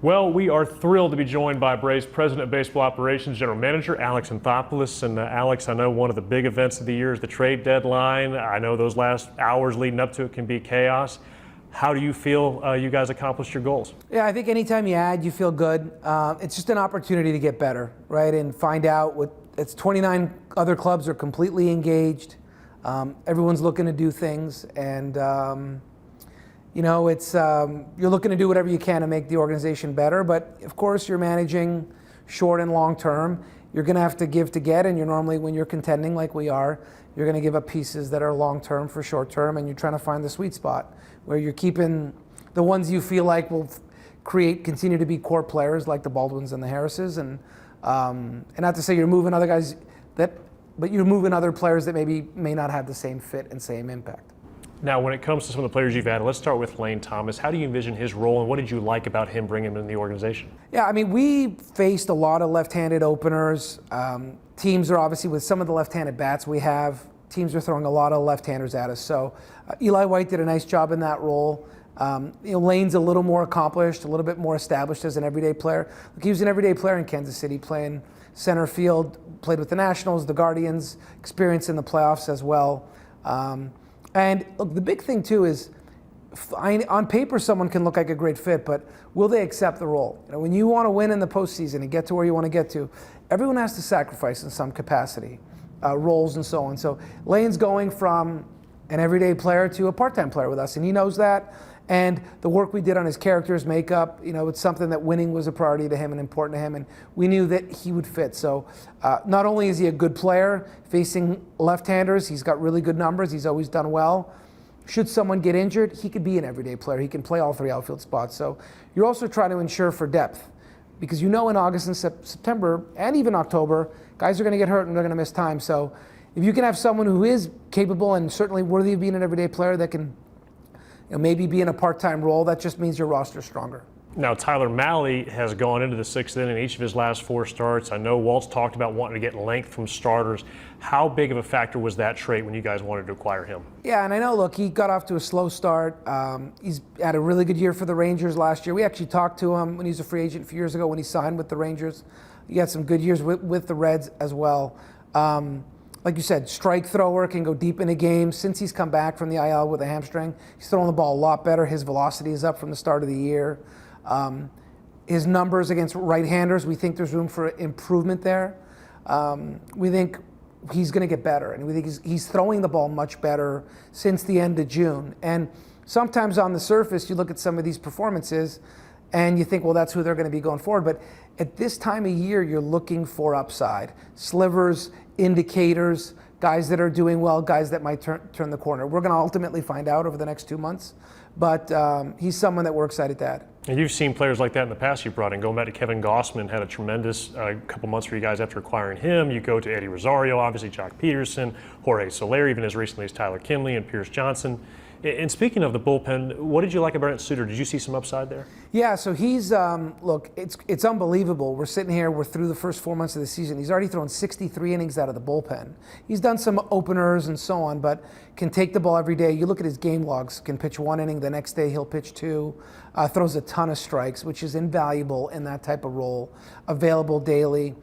Well, we are thrilled to be joined by Braves President of Baseball Operations, General Manager Alex Anthopoulos. And Alex, I know one of the big events of the year is the trade deadline. I know those last hours leading up to it can be chaos. How do you feel you guys accomplished your goals? Yeah, I think anytime you add, you feel good. It's just an opportunity to get better, right? And find out what it's 29 other clubs are completely engaged. Everyone's looking to do things, and you know, it's you're looking to do whatever you can to make the organization better. But of course, you're managing short and long term. You're going to have to give to get, and you're normally, when you're contending like we are, you're going to give up pieces that are long term for short term, and you're trying to find the sweet spot where you're keeping the ones you feel like will continue to be core players, like the Baldwins and the Harrises, and not to say you're moving other guys but you're moving other players that may not have the same fit and same impact. Now, when it comes to some of the players you've added, let's start with Lane Thomas. How do you envision his role, and what did you like about him bringing him in the organization? Yeah, I mean, we faced a lot of left-handed openers. Teams are obviously, with some of the left-handed bats we have, teams are throwing a lot of left-handers at us. So Eli White did a nice job in that role. Lane's a little more accomplished, a little bit more established as an everyday player. Look, he was an everyday player in Kansas City, playing center field, played with the Nationals, the Guardians, experience in the playoffs as well. And look, the big thing too is, on paper, someone can look like a great fit, but will they accept the role? You know, when you want to win in the postseason and get to where you want to get to, everyone has to sacrifice in some capacity, roles and so on. So Lane's going from an everyday player to a part-time player with us, and he knows that. And the work we did on his character, his makeup, you know, it's something that winning was a priority to him and important to him, and we knew that he would fit. So not only is he a good player facing left-handers, he's got really good numbers, he's always done well. Should someone get injured, he could be an everyday player. He can play all three outfield spots. So you're also trying to ensure for depth, because you know in August and September and even October, guys are going to get hurt and they're going to miss time. So if you can have someone who is capable and certainly worthy of being an everyday player that can maybe be in a part-time role, that just means your roster's stronger. Now, Tyler Mahle has gone into the sixth inning in each of his last 4 starts. I know Walt's talked about wanting to get length from starters. How big of a factor was that trait when you guys wanted to acquire him? Yeah, and I know, look, he got off to a slow start. He's had a really good year for the Rangers last year. We actually talked to him when he was a free agent a few years ago when he signed with the Rangers. He had some good years with the Reds as well. Like you said, strike thrower, can go deep in a game. Since he's come back from the IL with a hamstring, he's throwing the ball a lot better. His velocity is up from the start of the year. His numbers against right-handers, we think there's room for improvement there. We think he's going to get better, and we think he's throwing the ball much better since the end of June. And sometimes on the surface, you look at some of these performances, and you think, well, that's who they're going to be going forward. But at this time of year, you're looking for upside. Slivers, indicators, guys that are doing well, guys that might turn the corner. We're going to ultimately find out over the next 2 months, but he's someone that we're excited to add. And you've seen players like that in the past you've brought in. Going back to Kevin Gossman, had a tremendous couple months for you guys after acquiring him. You go to Eddie Rosario, obviously Jock Peterson, Jorge Soler, even as recently as Tyler Kinley and Pierce Johnson. And speaking of the bullpen, what did you like about Brent Suter? Did you see some upside there? Yeah, so he's, look, it's unbelievable. We're sitting here, we're through the first 4 months of the season. He's already thrown 63 innings out of the bullpen. He's done some openers and so on, but can take the ball every day. You look at his game logs, can pitch 1 inning, the next day he'll pitch 2, throws a ton of strikes, which is invaluable in that type of role, available daily.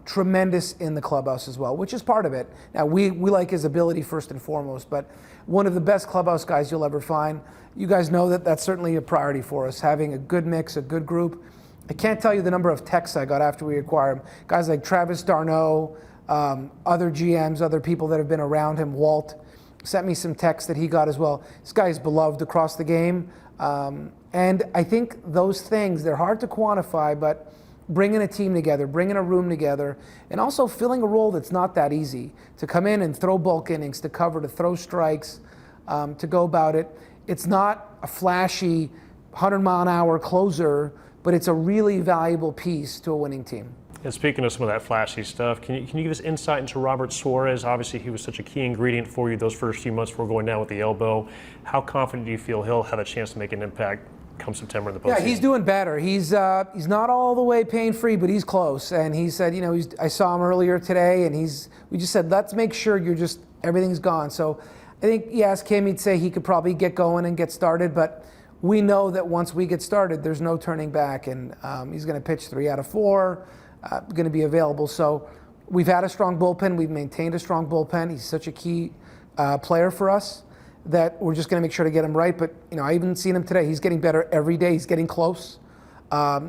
Tremendous in the clubhouse as well, which is part of it. Now, we like his ability first and foremost, but one of the best clubhouse guys you'll ever find. You guys know that that's certainly a priority for us, having a good mix, a good group. I can't tell you the number of texts I got after we acquired him. Guys like Travis d'Arnaud, other GMs, other people that have been around him. Walt sent me some texts that he got as well. This guy is beloved across the game. And I think those things, they're hard to quantify, but bringing a team together, bringing a room together, and also filling a role that's not that easy. To come in and throw bulk innings, to cover, to throw strikes, to go about it. It's not a flashy 100-mile-an-hour closer, but it's a really valuable piece to a winning team. And speaking of some of that flashy stuff, can you give us insight into Robert Suarez? Obviously, he was such a key ingredient for you those first few months before going down with the elbow. How confident do you feel he'll have a chance to make an impact come September in the postseason? Yeah, he's doing better. He's not all the way pain-free, but he's close. And he said, you know, I saw him earlier today, and we just said, let's make sure everything's gone. So I think, you ask him, he'd say he could probably get going and get started, but we know that once we get started, there's no turning back, and he's going to pitch 3 out of 4, going to be available. So we've had a strong bullpen. We've maintained a strong bullpen. He's such a key player for us that we're just going to make sure to get him right. But I even seen him today. He's getting better every day. He's getting close.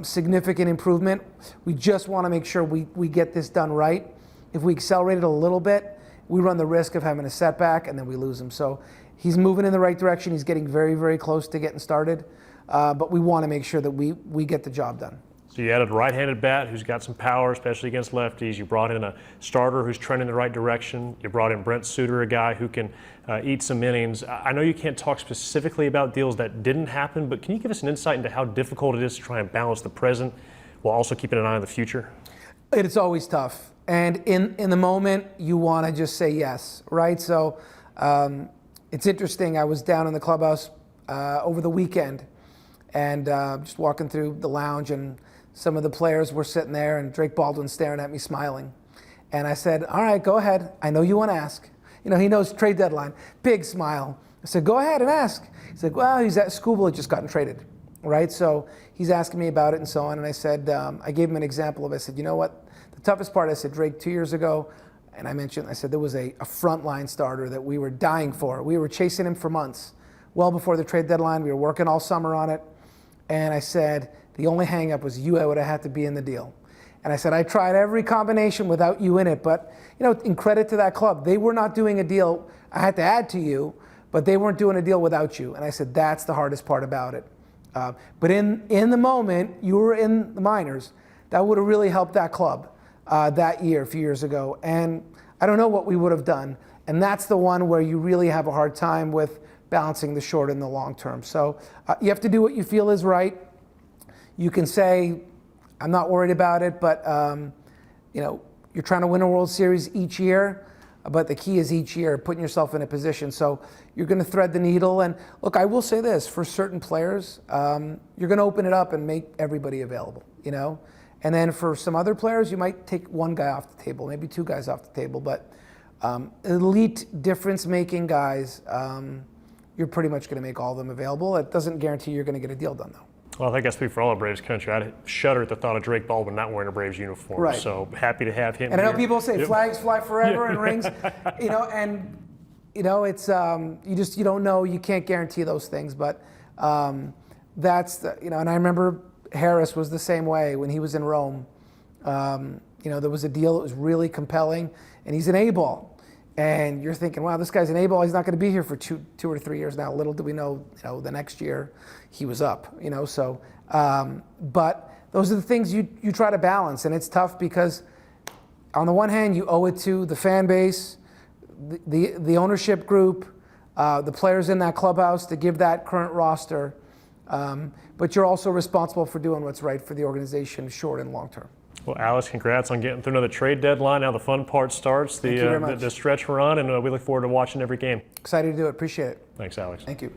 Significant improvement. We just want to make sure we get this done right. If we accelerate it a little bit, we run the risk of having a setback and then we lose him. So he's moving in the right direction. He's getting very, very close to getting started. But we want to make sure that we get the job done. So you added a right-handed bat who's got some power, especially against lefties. You brought in a starter who's trending in the right direction. You brought in Brent Suter, a guy who can eat some innings. I know you can't talk specifically about deals that didn't happen, but can you give us an insight into how difficult it is to try and balance the present while also keeping an eye on the future? It's always tough. And in the moment, you want to just say yes, right? So it's interesting. I was down in the clubhouse over the weekend and just walking through the lounge, and some of the players were sitting there, and Drake Baldwin staring at me, smiling. And I said, all right, go ahead. I know you want to ask. He knows trade deadline. Big smile. I said, go ahead and ask. He said, well, he's at Scuba, had just gotten traded, right? So he's asking me about it and so on. And I said, I gave him an example of, I said, you know what? The toughest part, I said, Drake, 2 years ago, and I said there was a frontline starter that we were dying for. We were chasing him for months. Well before the trade deadline, we were working all summer on it. And I said, the only hang-up was you would have had to be in the deal. And I said, I tried every combination without you in it. But, in credit to that club, they were not doing a deal. I had to add to you, but they weren't doing a deal without you. And I said, that's the hardest part about it. But in the moment, you were in the minors. That would have really helped that club that year, a few years ago. And I don't know what we would have done. And that's the one where you really have a hard time with balancing the short and the long term. So you have to do what you feel is right. You can say, I'm not worried about it, but you're trying to win a World Series each year, but the key is each year, putting yourself in a position. So you're going to thread the needle. And look, I will say this, for certain players, you're going to open it up and make everybody available, And then for some other players, you might take one guy off the table, maybe 2 guys off the table. But elite difference-making guys, you're pretty much going to make all of them available. It doesn't guarantee you're going to get a deal done, though. Well, I think I speak for all of Braves country. I'd shudder at the thought of Drake Baldwin not wearing a Braves uniform. Right. So happy to have him. And I know here. people say flags fly forever and rings, it's you don't know, you can't guarantee those things, but that's and I remember Harris was the same way when he was in Rome. There was a deal that was really compelling, and he's an A-ball. And you're thinking, wow, this guy's an A-ball. He's not going to be here for 2 or 3 years now. Little do we know, the next year he was up. So, but those are the things you try to balance, and it's tough because, on the one hand, you owe it to the fan base, the ownership group, the players in that clubhouse to give that current roster, but you're also responsible for doing what's right for the organization, short and long term. Well, Alex, congrats on getting through another trade deadline. Now the fun part starts, Thank you very much. the stretch we're on, and we look forward to watching every game. Excited to do it. Appreciate it. Thanks, Alex. Thank you.